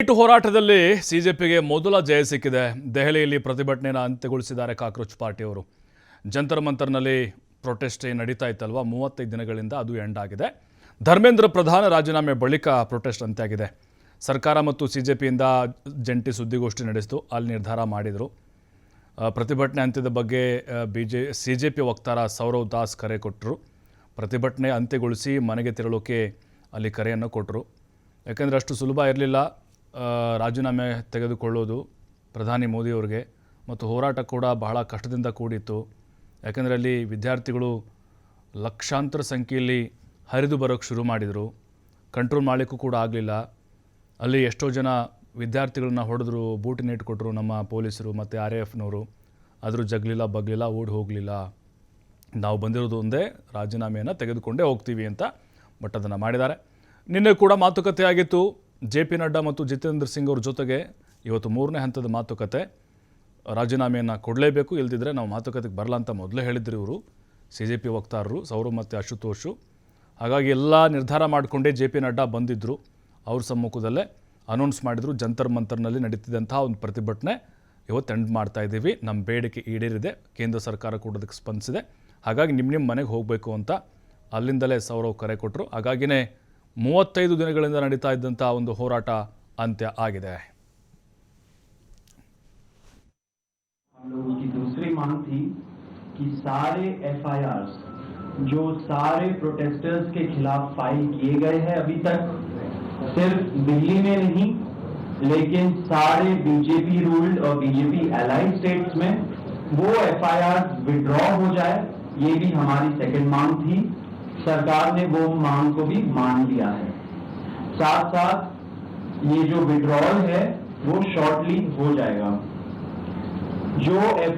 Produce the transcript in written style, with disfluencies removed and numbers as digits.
Neat ಹೋರಾಟದಲ್ಲಿ ಸಿಜೆಪಿಗೆ ಮೊದಲ ಜಯ ಸಿಕ್ಕಿದೆ. ದೆಹಲಿಯಲ್ಲಿ ಪ್ರತಿಭಟನೆಯನ್ನು ಅಂತ್ಯಗೊಳಿಸಿದ್ದಾರೆ ಕಾಕ್ರೋಚ್ ಪಾರ್ಟಿಯವರು. ಜಂತರ್ ಮಂತರ್ನಲ್ಲಿ ಪ್ರೊಟೆಸ್ಟ್ ನಡೀತಾ ಇತ್ತಲ್ವಾ, 35 ದಿನಗಳಿಂದ ಅದು ಎಂಡ್ ಆಗಿದೆ. ಧರ್ಮೇಂದ್ರ ಪ್ರಧಾನ್ ರಾಜೀನಾಮೆ ಬಳಿಕ ಪ್ರೊಟೆಸ್ಟ್ ಅಂತ್ಯಾಗಿದೆ. ಸರ್ಕಾರ ಮತ್ತು ಸಿಜೆಪಿಯಿಂದ ಜಂಟಿ ಸುದ್ದಿಗೋಷ್ಠಿ ನಡೆಸಿತು, ಅಲ್ಲಿ ನಿರ್ಧಾರ ಮಾಡಿದರು. ಪ್ರತಿಭಟನೆ ಅಂತ್ಯದ ಬಗ್ಗೆ ಸಿಜೆಪಿ ವಕ್ತಾರ ಸೌರವ್ ದಾಸ್ ಕರೆ ಕೊಟ್ಟರು. ಪ್ರತಿಭಟನೆ ಅಂತ್ಯಗೊಳಿಸಿ ಮನೆಗೆ ತೆರಳೋಕೆ ಅಲ್ಲಿ ಕರೆಯನ್ನು ಕೊಟ್ಟರು. ಯಾಕೆಂದರೆ ಅಷ್ಟು ಸುಲಭ ಇರಲಿಲ್ಲ ರಾಜೀನಾಮೆ ತೆಗೆದುಕೊಳ್ಳೋದು ಪ್ರಧಾನಿ ಮೋದಿಯವರಿಗೆ. ಮತ್ತು ಹೋರಾಟ ಕೂಡ ಬಹಳ ಕಷ್ಟದಿಂದ ಕೂಡಿತ್ತು. ಯಾಕೆಂದರೆ ಅಲ್ಲಿ ವಿದ್ಯಾರ್ಥಿಗಳು ಲಕ್ಷಾಂತರ ಸಂಖ್ಯೆಯಲ್ಲಿ ಹರಿದು ಬರೋಕ್ಕೆ ಶುರು ಮಾಡಿದರು. ಕಂಟ್ರೋಲ್ ಮಾಡಲಿಕ್ಕೂ ಕೂಡ ಆಗಲಿಲ್ಲ. ಅಲ್ಲಿ ಎಷ್ಟೋ ಜನ ವಿದ್ಯಾರ್ಥಿಗಳನ್ನ ಹೊಡೆದ್ರು, ಬೂಟಿನ ಇಟ್ಕೊಟ್ರು ನಮ್ಮ ಪೊಲೀಸರು ಮತ್ತು RAFನವರು. ಆದರೂ ಜಗಲಿಲ್ಲ ಬಗ್ಲಿಲ್ಲ, ಓಡಿ ಹೋಗಲಿಲ್ಲ. ನಾವು ಬಂದಿರೋದು ಒಂದೇ, ರಾಜೀನಾಮೆಯನ್ನು ತೆಗೆದುಕೊಂಡೇ ಹೋಗ್ತೀವಿ ಅಂತ. ಬಟ್ ಅದನ್ನು ಮಾಡಿದ್ದಾರೆ. ನಿನ್ನೆ ಕೂಡ ಮಾತುಕತೆ ಆಗಿತ್ತು JP ನಡ್ಡಾ ಮತ್ತು ಜಿತೇಂದ್ರ ಸಿಂಗ್ ಅವ್ರ ಜೊತೆಗೆ. ಇವತ್ತು 3ನೇ ಹಂತದ ಮಾತುಕತೆ. ರಾಜೀನಾಮೆಯನ್ನು ಕೊಡಲೇಬೇಕು, ಇಲ್ದಿದ್ರೆ ನಾವು ಮಾತುಕತೆಗೆ ಬರಲ್ಲ ಅಂತ ಮೊದಲೇ ಹೇಳಿದ್ರು ಇವರು ಸಿಜೆಪಿ ವಕ್ತಾರರು ಸೌರವ್ ಮತ್ತು ಅಶುತೋಷು. ಹಾಗಾಗಿ ಎಲ್ಲ ನಿರ್ಧಾರ ಮಾಡಿಕೊಂಡೇ JP ನಡ್ಡಾ ಬಂದಿದ್ದರು. ಅವ್ರ ಸಮ್ಮುಖದಲ್ಲೇ ಅನೌನ್ಸ್ ಮಾಡಿದರು, ಜಂತರ್ ಮಂತರ್ನಲ್ಲಿ ನಡೀತಿದ್ದಂತಹ ಒಂದು ಪ್ರತಿಭಟನೆ ಇವತ್ತು ಎಂಡ್ ಮಾಡ್ತಾ ಇದ್ದೀವಿ, ನಮ್ಮ ಬೇಡಿಕೆ ಈಡೇರಿದೆ, ಕೇಂದ್ರ ಸರ್ಕಾರ ಕೂಡ ಅದಕ್ಕೆ ಸ್ಪಂದಿಸಿದೆ, ಹಾಗಾಗಿ ನಿಮ್ಮ ಮನೆಗೆ ಹೋಗಬೇಕು ಅಂತ ಅಲ್ಲಿಂದಲೇ ಸೌರವ್ ಕರೆ ಕೊಟ್ಟರು. ಹಾಗಾಗಿನೇ 35 ದಿನಗಳಿಂದ ನಡೀತಾ ಇದ್ದಂಥ ಒಂದು ಹೋರಾಟ ಅಂತ್ಯ ಆಗಿದೆ. हम लोगों की दूसरी मांग थी कि सारे FIRs जो सारे प्रोटेस्टर्स के खिलाफ फाइल किए गए हैं अभी तक, सिर्फ दिल्ली में नहीं लेकिन सारे बीजेपी रूल्ड और बीजेपी एलाइड स्टेट्स में वो FIRs विड्रॉ हो जाए, ये भी हमारी सेकंड मांग थी. सरकार ने वो मांग को भी मान लिया है. साथ साथ ये जो विड्रॉल है वो शॉर्टली हो जाएगा. जो